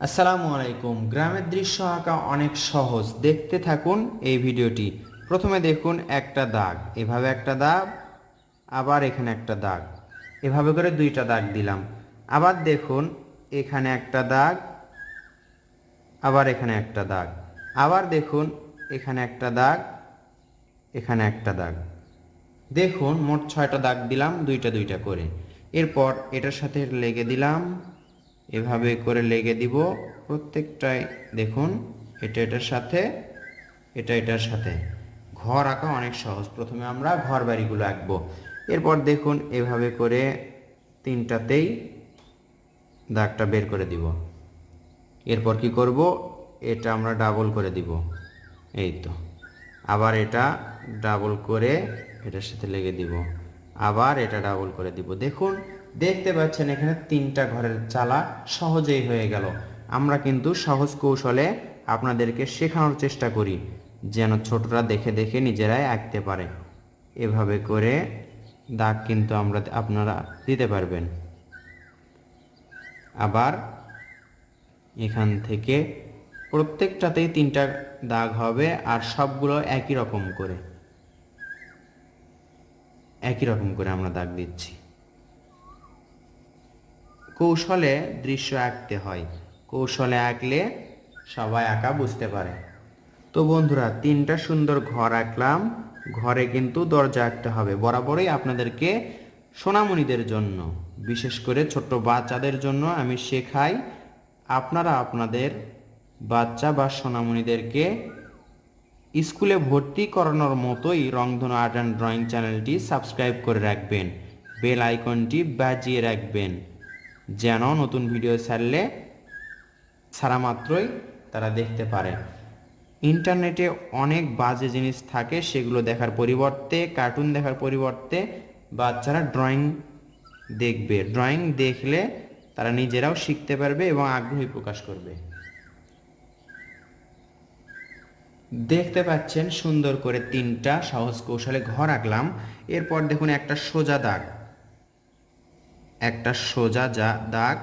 আসসালামু আলাইকুম। গ্রামের দৃশ্য আঁকা অনেক সহজ, দেখতে থাকুন এই ভিডিওটি। প্রথমে দেখুন একটা দাগ, এভাবে একটা দাগ, আবার এখানে একটা দাগ, এভাবে করে দুইটা দাগ দিলাম। আবার দেখুন এখানে একটা দাগ, আবার এখানে একটা দাগ, আবার দেখুন এখানে একটা দাগ, এখানে একটা দাগ। দেখুন মোট 6টা দাগ দিলাম, দুইটা দুইটা করে। এরপর এটার সাথে লেগে দিলাম, এভাবে করে লেগে দিব প্রত্যেকটাই। দেখুন এটা এটার সাথে, এটা এটার সাথে। ঘর আঁকা অনেক সহজ। প্রথমে আমরা ঘর বাড়িগুলো আঁকবো। এরপর দেখুন এভাবে করে তিনটাতেই দাগটা বের করে দিব। এরপর কি করব, এটা আমরা ডাবল করে দিব, এই তো। আবার এটা ডাবল করে এটার সাথে লেগে দিব, আবার এটা ডাবল করে দিব। দেখুন, দেখতে পাচ্ছেন এখানে তিনটা ঘরের চালা সহজেই হয়ে গেল। আমরা কিন্তু সহজ কৌশলে আপনাদেরকে শেখানোর চেষ্টা করি, যেন ছোটরা দেখে দেখে নিজেরাই আঁকতে পারে। এভাবে করে দাগ কিন্তু আপনারা দিতে পারবেন। আবার এখান থেকে প্রত্যেকটাতেই তিনটা দাগ হবে, আর সবগুলো একই রকম করে আমরা দাগ দিচ্ছি। কৌশলে দৃশ্য আঁকতে হয়, কৌশলে আঁকলে সবাই আঁকা বুঝতে পারে। তো বন্ধুরা, তিনটা সুন্দর ঘর আঁকলাম। ঘরে কিন্তু দরজা আঁকতে হবে বরাবরই। আপনাদেরকে সোনামণিদের জন্য, বিশেষ করে ছোট্ট বাচ্চাদের জন্য আমি শেখাই। আপনারা আপনাদের বাচ্চা বা সোনামণিদেরকে স্কুলে ভর্তি করানোর মতোই রংধনু আর্ট অ্যান্ড ড্রয়িং চ্যানেলটি সাবস্ক্রাইব করে রাখবেন, বেল আইকনটি বাজিয়ে রাখবেন, যেন নতুন ভিডিও ছাড়া মাত্রই তারা দেখতে পারে। ইন্টারনেটে অনেক বাজে জিনিস থাকে, সেগুলো দেখার পরিবর্তে, কার্টুন দেখার পরিবর্তে বাচ্চারা ড্রয়িং দেখবে। ড্রয়িং দেখলে তারা নিজেরাও শিখতে পারবে এবং আগ্রহী প্রকাশ করবে। দেখতে পাচ্ছেন সুন্দর করে তিনটা সহজ কৌশলে ঘর আঁকলাম। এরপর দেখুন একটা সোজা দাগ, একটা সোজা দাগ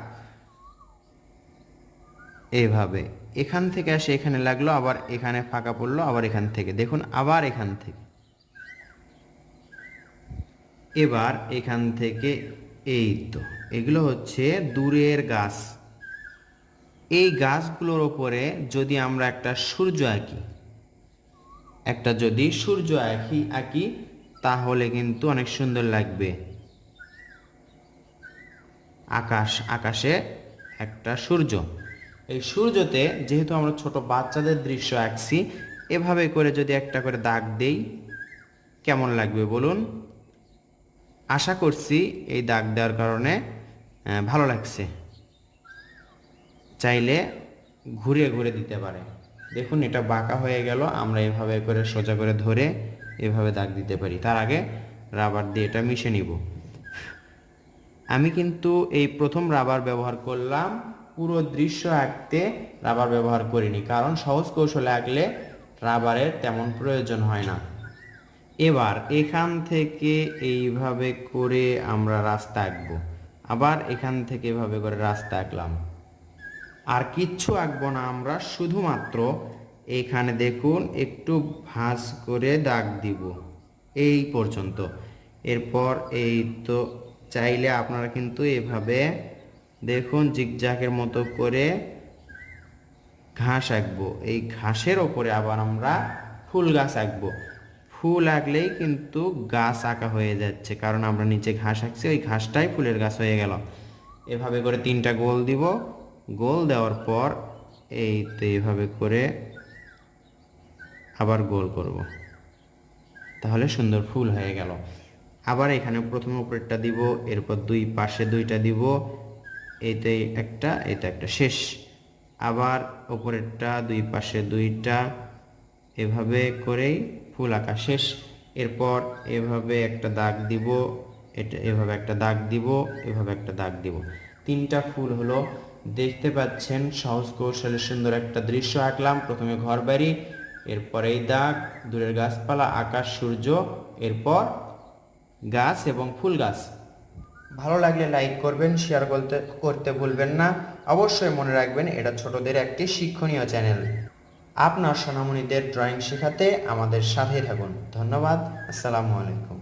এইভাবে এখান থেকে আসে এখানে লাগলো, আবার এখানে ফাঁকা পড়লো, আবার এখান থেকে দেখুন, আবার এখান থেকে, এবার এখান থেকে। এই তো, এগুলো হচ্ছে দূরের গাছ। এই গাছগুলোর ওপরে যদি আমরা একটা সূর্য আঁকি, আঁকি তাহলে কিন্তু অনেক সুন্দর লাগবে। আকাশে একটা সূর্য। এই সূর্যতে যেহেতু আমরা ছোট বাচ্চাদের দৃশ্য আঁকছি, এভাবে করে যদি একটা করে দাগ দেই কেমন লাগবে বলুন? আশা করছি এই দাগ দেওয়ার কারণে ভালো লাগছে। চাইলে ঘুরে ঘুরে দিতে পারে। দেখুন এটা বাঁকা হয়ে গেল, আমরা এভাবে করে সোজা করে ধরে এভাবে দাগ দিতে পারি। তার আগে রাবার দিয়ে এটা মিশে নিব। আমি কিন্তু এই প্রথম রাবার ব্যবহার করলাম, পুরো দৃশ্য আঁকতে রাবার ব্যবহার করিনি, কারণ সহজ কৌশলে আঁকলে রাবারের তেমন প্রয়োজন হয় না। এবার এখান থেকে এইভাবে করে আমরা রাস্তা আঁকবো, আবার এখান থেকে এভাবে করে রাস্তা আঁকলাম। আর কিচ্ছু আঁকবো না আমরা, শুধুমাত্র এখানে দেখুন একটু ভাঁজ করে দাগ দিব, এই পর্যন্ত। এরপর এই তো, চাইলে আপনারা কিন্তু এভাবে দেখুন জিগজ্যাগের মতো করে ঘাস আঁকবো। এই ঘাসের ওপরে আবার আমরা ফুল গাছ আঁকবো। ফুল আঁকলেই কিন্তু গাছ আঁকা হয়ে যাচ্ছে, কারণ আমরা নিচে ঘাস আঁকছি, ওই ঘাসটাই ফুলের গাছ হয়ে গেল। এভাবে করে তিনটা গোল দিব। গোল দেওয়ার পর এই তো এইভাবে করে আবার গোল করব, তাহলে সুন্দর ফুল হয়ে গেল। আবার এখানে প্রথমে উপরেরটা দিব, এরপর দুই পাশে দুইটা দিব, এইতে একটা, এইতে একটা, শেষ। আবার উপরেরটা, দুই পাশে দুইটা, এভাবে করেই ফুল আঁকা শেষ। এরপর এভাবে একটা দাগ দিব, এটা এভাবে একটা দাগ দিব, এভাবে একটা দাগ দিব। তিনটা ফুল হলো। দেখতে পাচ্ছেন সহজ কৌশলে সুন্দর একটা দৃশ্য আঁকলাম। প্রথমে ঘর বাড়ি, এরপর এই দাগ, দূরের গাছপালা, আকাশ, সূর্য, এরপর গাছ এবং ফুল গাছ। ভালো লাগলে লাইক করবেন, শেয়ার করতে ভুলবেন না। অবশ্যই মনে রাখবেন এটা ছোটদের একটি শিক্ষণীয় চ্যানেল। আপনার সোনামণিদের ড্রয়িং শেখাতে আমাদের সাথেই থাকুন। ধন্যবাদ। আসসালামু আলাইকুম।